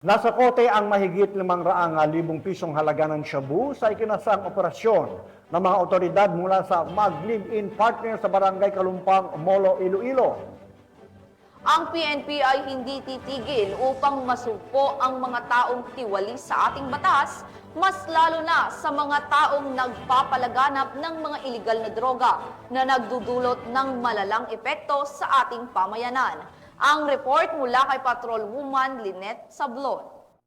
Nasa kote ang mahigit 500,000 pisong halaga ng shabu sa ikinasang operasyon ng mga otoridad mula sa Mag-Live-In Partner sa Barangay Kalumpang, Molo, Iloilo. Ang PNP ay hindi titigil upang masugpo ang mga taong tiwali sa ating batas, mas lalo na sa mga taong nagpapalaganap ng mga iligal na droga na nagdudulot ng malalang epekto sa ating pamayanan. Ang report mula kay Patrolwoman Lynette Sablon.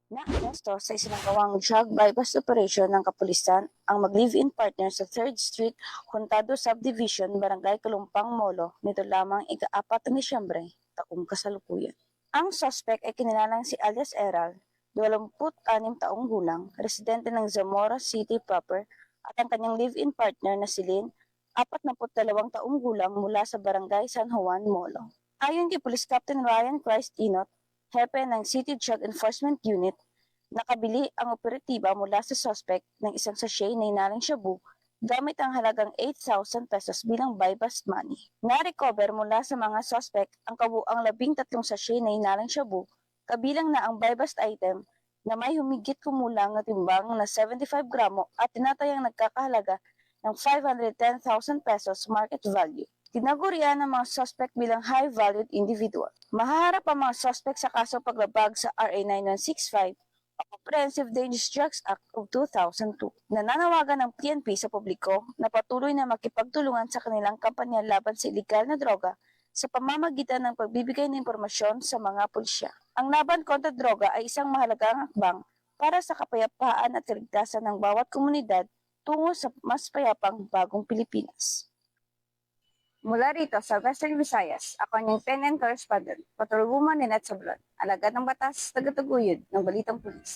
Na-aresto sa isinagawang drug bypass operation ng kapulisan ang mag-live-in partner sa 3rd Street, Contado Subdivision, Barangay Kalumpang, Molo, nito lamang ika-4 na Disyembre, taong kasalukuyan. Ang suspect ay kinilalang si alias Eral, 26 taong gulang, residente ng Zamora City proper, at ang kanyang live-in partner na si Lynn, 42 taong gulang mula sa Barangay San Juan, Molo. Ayon kay Police Captain Ryan Christ Inot, hepe ng City Drug Enforcement Unit, nakabili ang operatiba mula sa suspect ng isang sachet na inaling shabu gamit ang halagang 8,000 pesos bilang buy-bust money. Na-recover mula sa mga suspect ang kabuang 13 sachet na inaling shabu, kabilang na ang buy-bust item na may humigit kumulang na timbang na 75 gramo at tinatayang nagkakahalaga ng 510,000 pesos market value. Tinagurian ng mga suspect bilang high-valued individual. Mahaharap ang mga suspect sa kaso paglabag sa RA 9165 o Comprehensive Dangerous Drugs Act of 2002. Nananawagan ng PNP sa publiko na patuloy na makipagtulungan sa kanilang kampanya laban sa iligal na droga sa pamamagitan ng pagbibigay ng impormasyon sa mga pulisya. Ang laban kontra droga ay isang mahalagang hakbang para sa kapayapaan at kaligtasan ng bawat komunidad tungo sa mas payapang bagong Pilipinas. Mula rito sa Western Visayas, ako ang inyong PNN correspondent, Patrolwoman Lynette Sablon, alagad ng batas, tagataguyod ng Balitang Pulis.